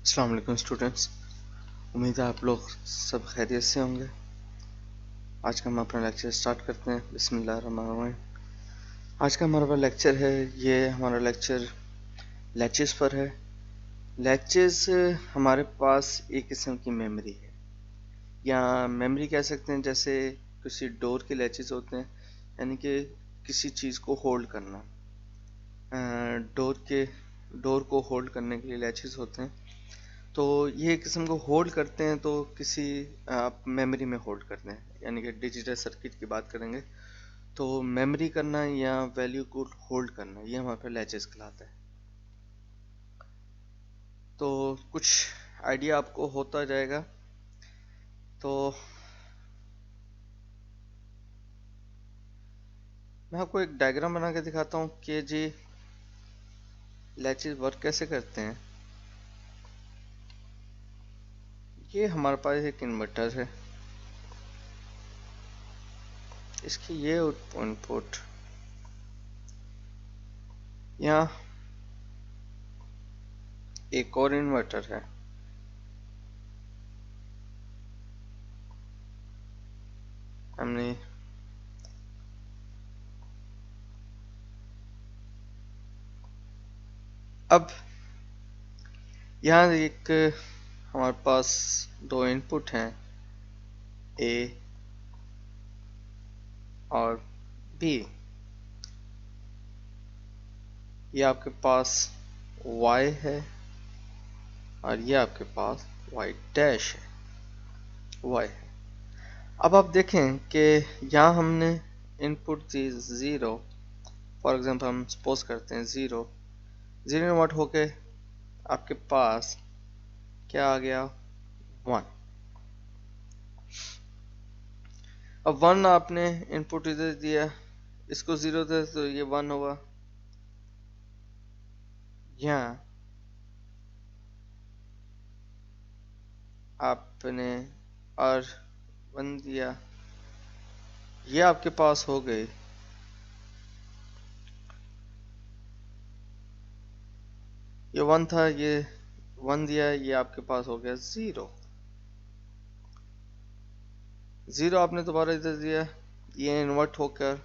अस्सलाम वालेकुम स्टूडेंट्स। उम्मीद है आप लोग सब खैरियत से होंगे। आज का हम अपना लेक्चर स्टार्ट करते हैं। बिस्मिल्लाहिर्रहमानिर्रहीम। आज का हमारा लेक्चर है, ये हमारा लेक्चर लैचेस पर है। लैचेस हमारे पास एक किस्म की मेमोरी है, या मेमोरी कह सकते हैं। जैसे किसी डोर के लैचेस होते हैं, यानी कि किसी चीज़ को होल्ड करना। डोर को होल्ड करने के लिए लैचेस होते हैं। तो ये किस्म को होल्ड करते हैं, तो किसी आप मेमोरी में होल्ड करते हैं, यानी कि डिजिटल सर्किट की बात करेंगे तो मेमोरी करना या वैल्यू को होल्ड करना, ये हमारे पे लैचेस कहलाता है। तो कुछ आइडिया आपको होता जाएगा। तो मैं आपको एक डायग्राम बना के दिखाता हूँ कि जी लैचेस वर्क कैसे करते हैं। ये हमारे पास एक इन्वर्टर है, इसकी ये इनपुट, यहाँ एक और इन्वर्टर है, हमने अब यहाँ एक हमारे पास दो इनपुट हैं, ए और बी। ये आपके पास y है और ये आपके पास y डैश है, y है। अब आप देखें कि यहाँ हमने इनपुट दी 0। फॉर एग्जांपल हम सपोज करते हैं 0 इन्वर्ट होके आपके पास क्या आ गया, 1। अब 1 आपने इनपुट इधर दिया, इसको 0 दे तो ये 1 होगा। यहाँ आपने R1 दिया, ये आपके पास हो गई। ये 1 था, ये 1 दिया, ये आपके पास हो गया 0। 0 आपने दोबारा इधर दिया, ये इन्वर्ट होकर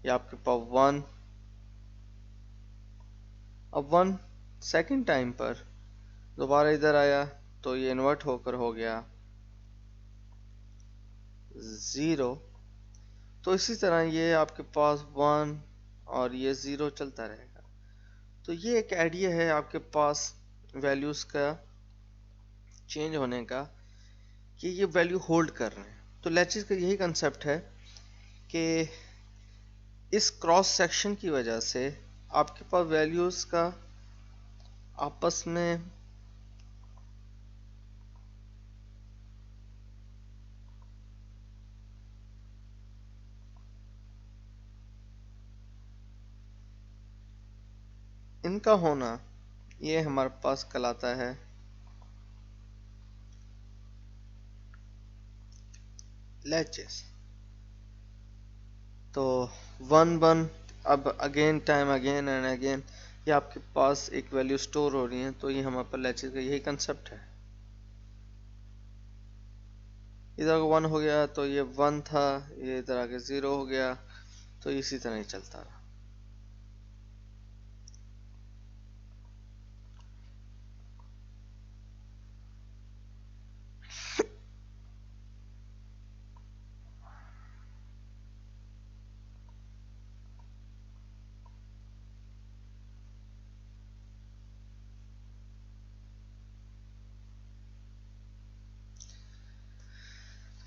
ये आपके पास 1। अब 1 सेकंड टाइम पर दोबारा इधर आया तो ये इन्वर्ट होकर हो गया 0। तो इसी तरह ये आपके पास 1 और ये 0 चलता रहेगा। तो ये एक आइडिया है आपके पास वैल्यूज का चेंज होने का, कि ये वैल्यू होल्ड कर रहे हैं। तो लैचेस का यही कंसेप्ट है कि इस क्रॉस सेक्शन की वजह से आपके पास वैल्यूज का आपस में इनका होना, ये हमारे पास कहलाता है लैचेस। तो 1 1 अब again time again and again ये आपके पास एक वैल्यू स्टोर हो रही है। तो ये हमारे पास लैचेस का यही कंसेप्ट है। इधर 1 हो गया तो ये 1 था, ये इधर आके 0 हो गया, तो इसी तरह ही चलता रहा।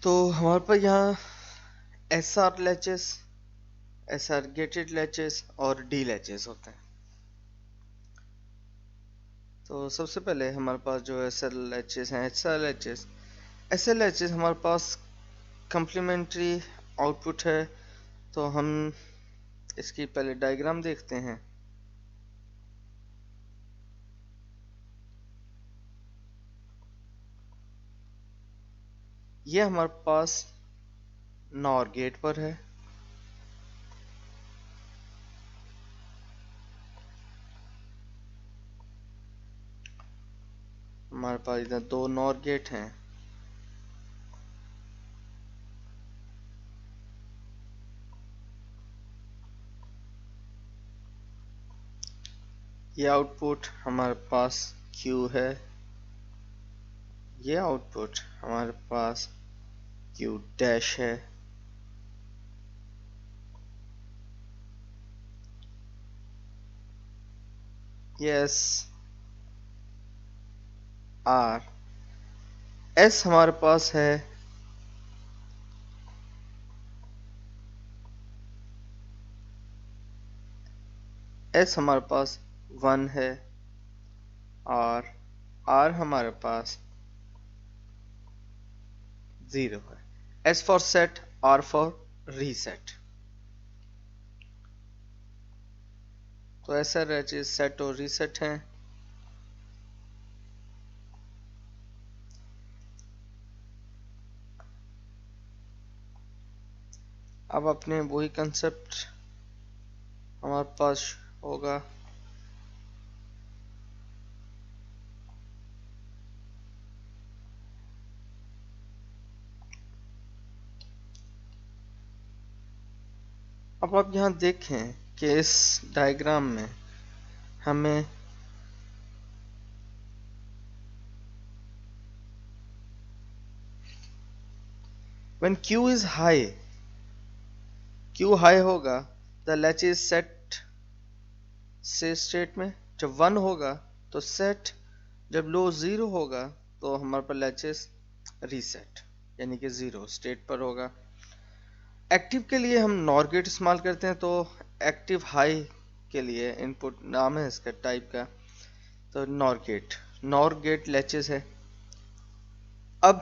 तो हमारे पास यहाँ S R latches, S R gated latches और डी लैचेस होते हैं। तो सबसे पहले हमारे पास जो एस एल लैचेस हैं, एस एल लैचेस हमारे पास कम्प्लीमेंट्री आउटपुट है। तो हम इसकी पहले डायग्राम देखते हैं। ये हमारे पास नॉर गेट पर है, हमारे पास इधर दो नॉर गेट हैं। ये आउटपुट हमारे पास Q है, ये आउटपुट हमारे पास Q डैश है। ये S R S हमारे पास है S हमारे पास 1 है और R हमारे पास 0 है। S for set, R for reset. तो ऐसा रहे सेट और रीसेट हैं। अब अपने वही कंसेप्ट हमारे पास होगा। अब आप यहाँ देखें कि इस डायग्राम में हमें when Q is high, Q high होगा, the latch is set से स्टेट में। जब 1 होगा तो सेट, जब लो 0 होगा तो हमारे पास लैचेस रीसेट यानी कि 0 स्टेट पर होगा। एक्टिव के लिए हम नॉर गेट इस्तेमाल करते हैं, तो एक्टिव हाई के लिए इनपुट नाम है इसका टाइप का, तो नॉर गेट लैचेस है। अब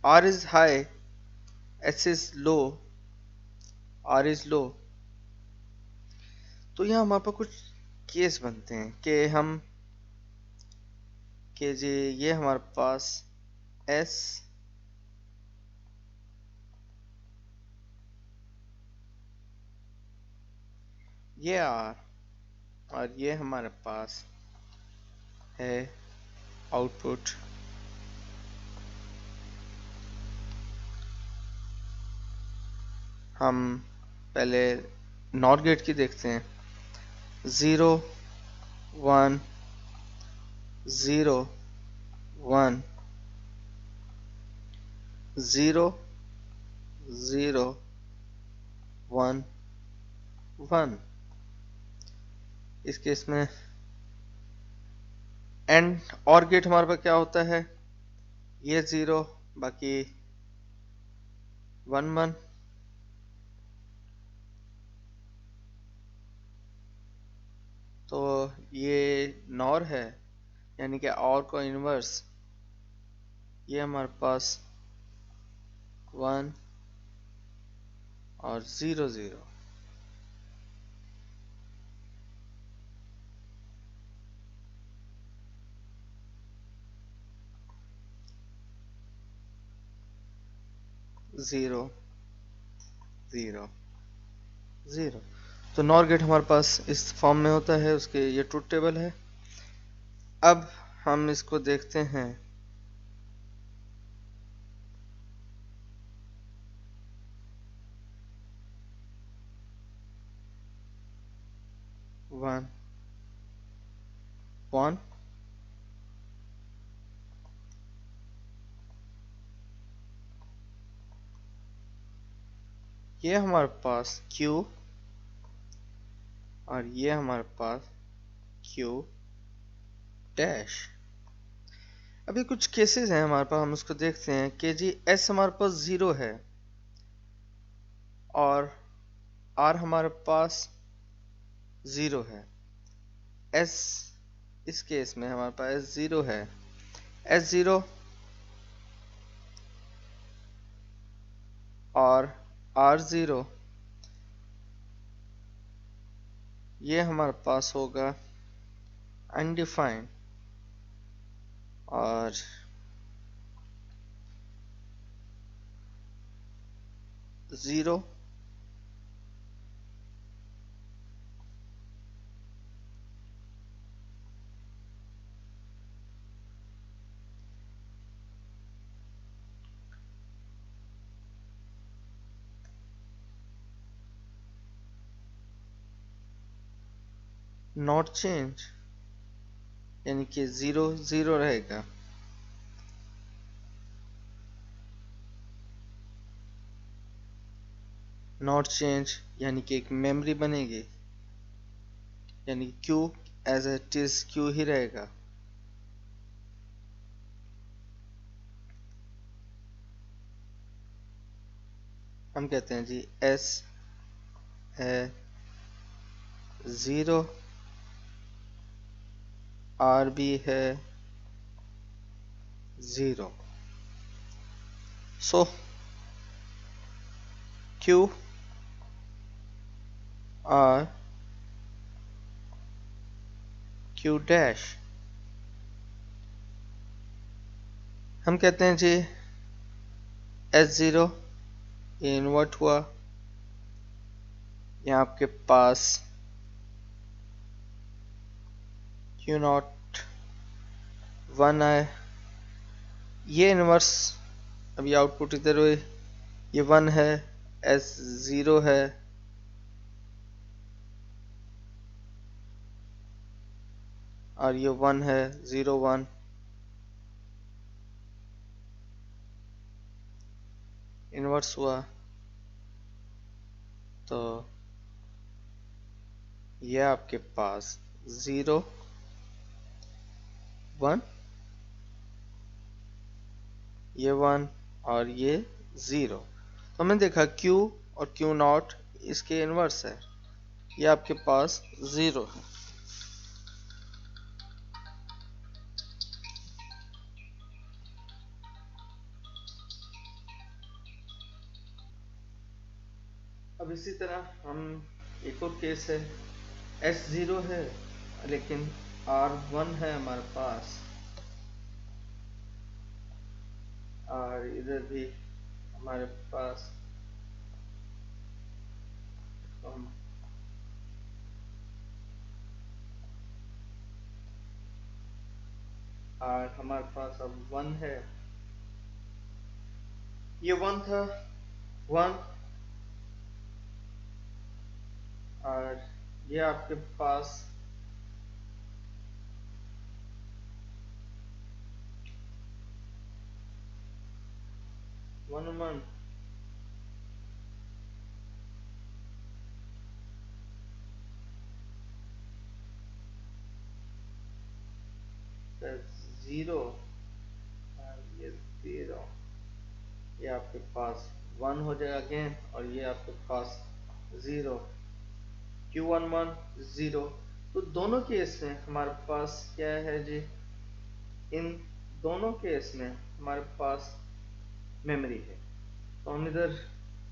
R is high, S is low, R is low, तो यहाँ हमारे पास कुछ केस बनते हैं कि हम कि जी ये हमारे पास S ये R और ये हमारे पास है आउटपुट। हम पहले नॉट गेट की देखते हैं। 0 1 0 1 0 0 1 1। इस केस में एंड और गेट हमारे पास क्या होता है, ये 0 बाकी 1 1। तो ये नॉर है यानी कि और को इनवर्स, ये हमारे पास 1 और 0 0। ज़ीरो 0 0। तो नॉर गेट हमारे पास इस फॉर्म में होता है, उसके ये ट्रुथ टेबल है। अब हम इसको देखते हैं। वन 1 ये हमारे पास Q और ये हमारे पास Q डैश। अभी कुछ केसेस हैं हमारे पास, हम उसको देखते हैं कि जी S हमारे पास 0 है और R हमारे पास 0 है। S इस केस में हमारे पास S0 है, S0 और R0 ये हमारे पास होगा अनडिफाइंड और 0 नॉट चेंज यानी कि 0 0 रहेगा। नॉट चेंज यानी कि एक मेमोरी बनेगी, यानी Q as it is Q ही रहेगा। हम कहते हैं जी एस है 0, आर भी है 0। सो क्यू आर क्यू डैश, हम कहते हैं जी S0 ये इन्वर्ट हुआ, यहाँ आपके पास Q नॉट 1 आए, ये इन्वर्स अभी आउटपुट इधर हुई, ये 1 है, S0 है, और ये 1 है 0 1, इन्वर्स हुआ तो ये आपके पास 0 1, ये 1 और ये 0। तो हमने देखा Q और Q नॉट इसके इन्वर्स है, ये आपके पास 0 है। अब इसी तरह हम एक और केस है, S0 है लेकिन R1 है हमारे पास, और इधर भी हमारे पास हम और हमारे पास अब 1 है, ये 1 था 1, और ये आपके पास वन 0 और ये 0, ये आपके पास 1 हो जाएगा अगेन, और ये आपके पास 0, Q11 0। तो दोनों केस में हमारे पास क्या है जी, इन दोनों केस में हमारे पास मेमोरी है। तो हम इधर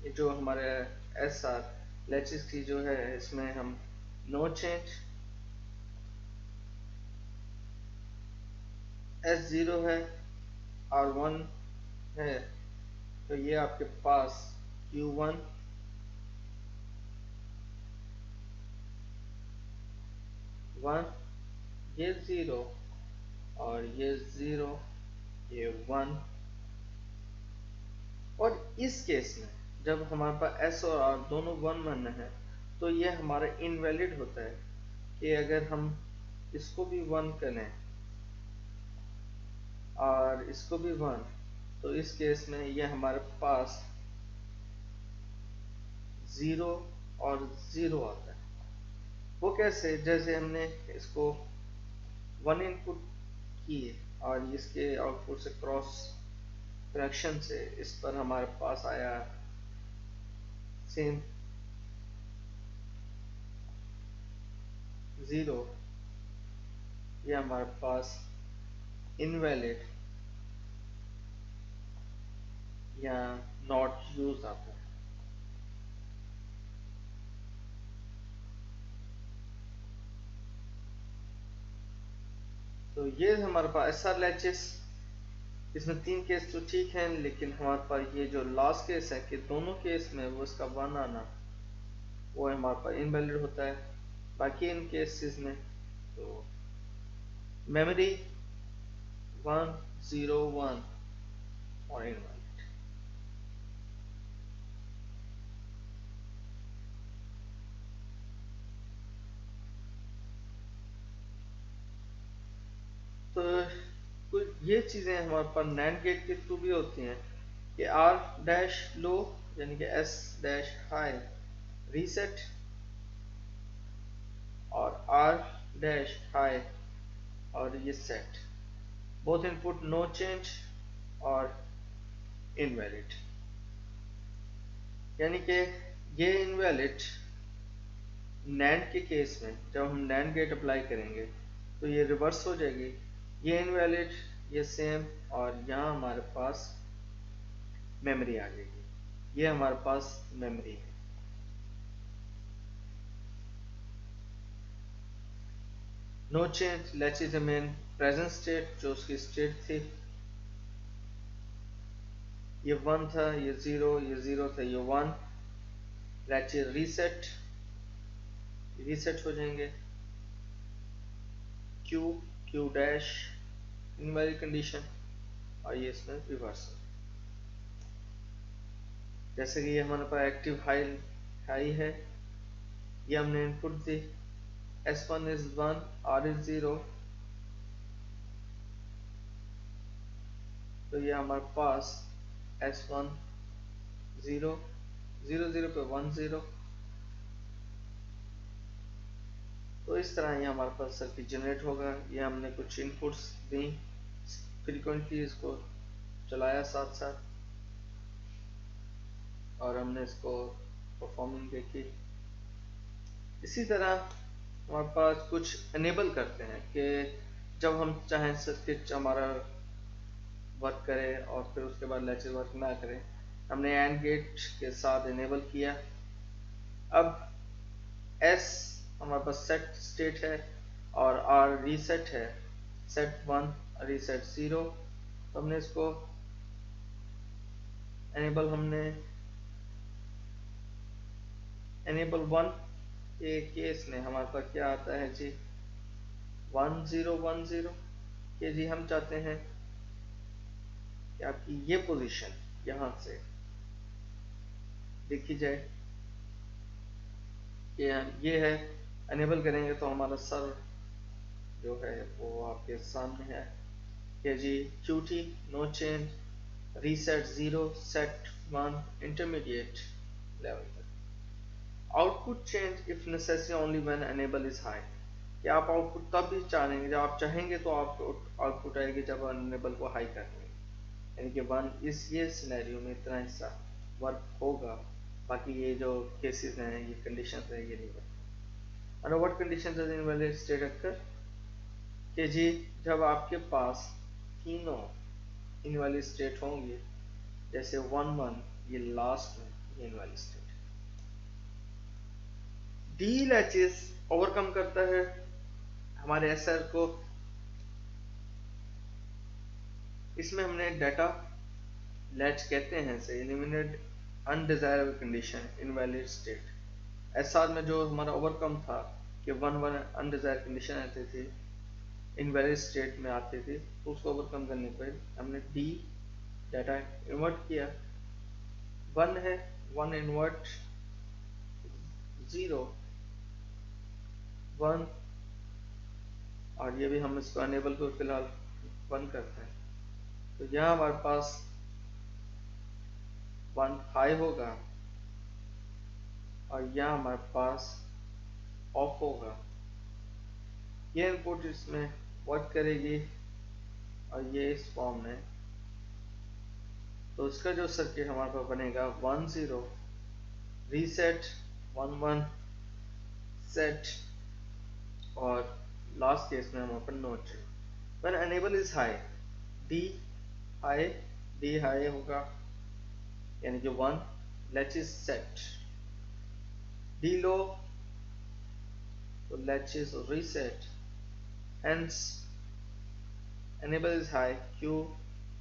ये जो हमारे SR लैचेस की जो है इसमें हम नो चेंज, S0 है R1 है, तो ये आपके पास Q1 1, ये 0 और ये 0, ये 1। और इस केस में जब हमारे पास S और R दोनों 1 1 है तो ये हमारा इनवैलिड होता है, कि अगर हम इसको भी 1 करें और इसको भी 1, तो इस केस में ये हमारे पास 0 और 0 आता है। वो कैसे, जैसे हमने इसको 1 इनपुट किए और इसके आउटपुट से क्रॉस करेक्शन से इस पर हमारे पास आया सेम 0, ये हमारे पास इनवैलिड या नॉट यूज आता है। तो ये हमारे पास SR लैचेस, इसमें 3 केस तो ठीक हैं, लेकिन हमारे पास ये जो लास्ट केस है कि दोनों केस में वो इसका 1 आना, वो हमारे पास इनवैलिड होता है। बाकी इन केसेस में तो मेमोरी 1 0 1 और इनवैलिड। ये चीज़ें हमारे पास नैंड गेट के थ्रू भी होती हैं कि आर डैश लो यानी कि एस डैश हाई रीसेट और आर डैश हाई और ये set, both input no change और इनवैलिड, यानी कि ये इनवैलिड नैंड के केस में जब हम नैंड गेट अप्लाई करेंगे तो ये रिवर्स हो जाएगी, ये इनवैलिड ये सेम, और यहाँ हमारे पास मेमोरी आ जाएगी, ये हमारे पास मेमोरी है। No change latches remain present state, जो उसकी स्टेट थी, ये 1 था, ये 0, ये 0 था, ये 1, लैचेज रीसेट हो जाएंगे, क्यू डैश इनवैलिड कंडीशन, और ये इसमें रिवर्स हो, जैसे कि ये हमारे पास एक्टिव हाई है, ये हमने input the, S1 is 1, R is 0, तो ये हमारे पास S1 0 0 0 पे 1 0, तो इस तरह ये हमारे पास सर्किट जनरेट होगा। ये हमने कुछ इनपुट्स दी, फ्रीक्वेंटली इसको चलाया साथ साथ, और हमने इसको परफॉर्मिंग देखी। इसी तरह हमारे पास कुछ एनेबल करते हैं कि जब हम चाहें सर्किट हमारा वर्क करे और फिर उसके बाद लैचेस वर्क ना करे, हमने एंड गेट के साथ इनेबल किया। अब S हमारे पास सेट स्टेट है और R रीसेट है, सेट 1 रीसेट 0, तो हमने इसको एनेबल 1 के केस में हमारे पास क्या आता है जी, 1 0 1 0 कि जी हम चाहते हैं कि आपकी ये पोजीशन यहाँ से देखी जाए कि ये है, एनेबल करेंगे तो हमारा सर जो है वो आपके सामने है कि जी QT no change, reset 0, set 1, intermediate level तक, output change if necessary only when enable is high, कि आप आउटपुट तब भी चाहेंगे जब आप चाहेंगे तो आपको आउटपुट आएगी जब एनेबल को हाई कर देंगे, यानी कि 1 इस ये सिनेरियो में इतना हिस्सा वर्क होगा, बाकी ये जो केसेस हैं ये कंडीशन है ये नहीं work. Under what condition does invalid state occur, कि जी जब आपके पास तीनों इनवैलिड स्टेट होंगे, जैसे 1 1 ये लास्ट में ये invalid state, D latches overcome करता है हमारे एसआर को, इसमें हमने डाटा लैच कहते हैं से eliminate undesirable condition invalid state, SR में जो हमारा ओवरकम था कि 1 1 अनडिजायर्ड कंडीशन आती थी, इनवैलिड स्टेट में आती थी, तो उसको ओवरकम करने पर हमने डी डाटा इन्वर्ट किया, 1 है 1 इन्वर्ट 0 1, और ये भी हम इसको अनेबल को फिलहाल 1 करते हैं, तो यहाँ हमारे पास 1 हाई होगा और यहाँ हमारे पास ऑफ होगा, ये इनपुट इसमें वर्क करेगी और ये इस फॉर्म में, तो इसका जो सर्किट हमारे पास बनेगा 1 0 रीसेट 1 1 सेट, और लास्ट केस में हम open note when enable is high, D high होगा यानी कि 1, लैच इज सेट, डी लो तो latch is reset, hence enable is high, q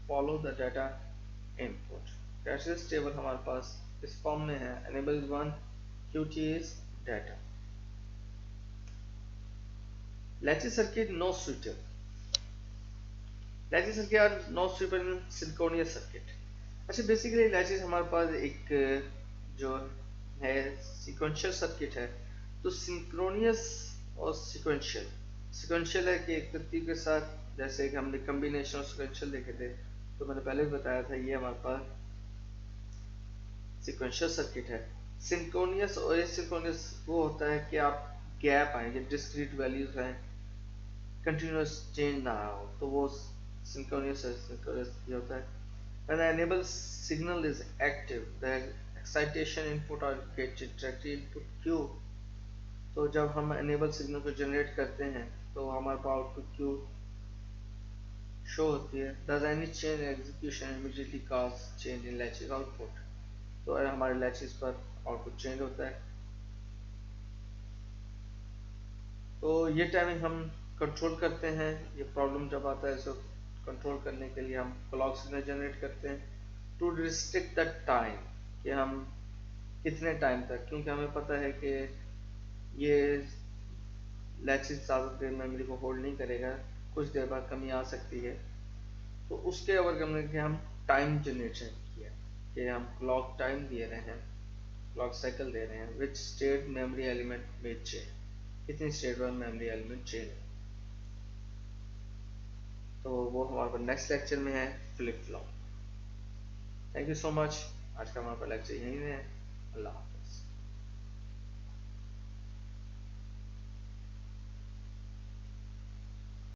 follow the data input, cashless table हमारे पास इस फॉर्म में है, enable is 1, qt is data, latches circuit no suitable, latches circuit are no suitable in synchronous circuit। अच्छा basically latches हमारे पास एक जो है sequential circuit है, तो सिंक्रोनियस और सीक्वेंशियल है कि एक तरतीब के साथ जैसे कि हमने कम्बिनेशन और सिक्वेंशियल देखे थे, तो मैंने पहले भी बताया था ये हमारे पास सिक्वेंशियल सर्किट है। सिंक्रोनियस और एसिंक्रोनियस वो होता है कि आप गैप आएंगे, डिस्क्रीट वैल्यूज हैं, कंटिन्यूस चेंज ना हो, तो वो सिंक्रोनियस ये होता है। When the enable signal is active, the excitation input or get directly input Q। तो जब हम enable signal को generate करते हैं तो हमारे पास आउटपुट Q शो होती है। Does any change in execution immediately cause change in latches output। तो हमारे latches पर आउटपुट चेंज होता है। तो ये टाइमिंग हम कंट्रोल करते हैं। ये प्रॉब्लम जब आता है, इसको कंट्रोल करने के लिए हम क्लॉक सिग्नल जनरेट करते हैं टू रिस्ट्रिक्ट द टाइम, कि हम कितने टाइम तक, क्योंकि हमें पता है कि ये लैचेस ज़्यादा देर मेमोरी को होल्ड नहीं करेगा, कुछ देर बाद कमी आ सकती है। तो उसके ओवर करने के हम टाइम जनरेशन किया, कि हम क्लॉक टाइम दे रहे हैं, क्लॉक साइकिल दे रहे हैं, विच स्टेट मेमोरी एलिमेंट में चेंज, कितनी स्टेट पर मेमोरी एलिमेंट चेंज है। तो वो हमारे नेक्स्ट लेक्चर में है flip flop. Thank you so much. आज का हमारा लेक्चर यहीं है। अल्लाह।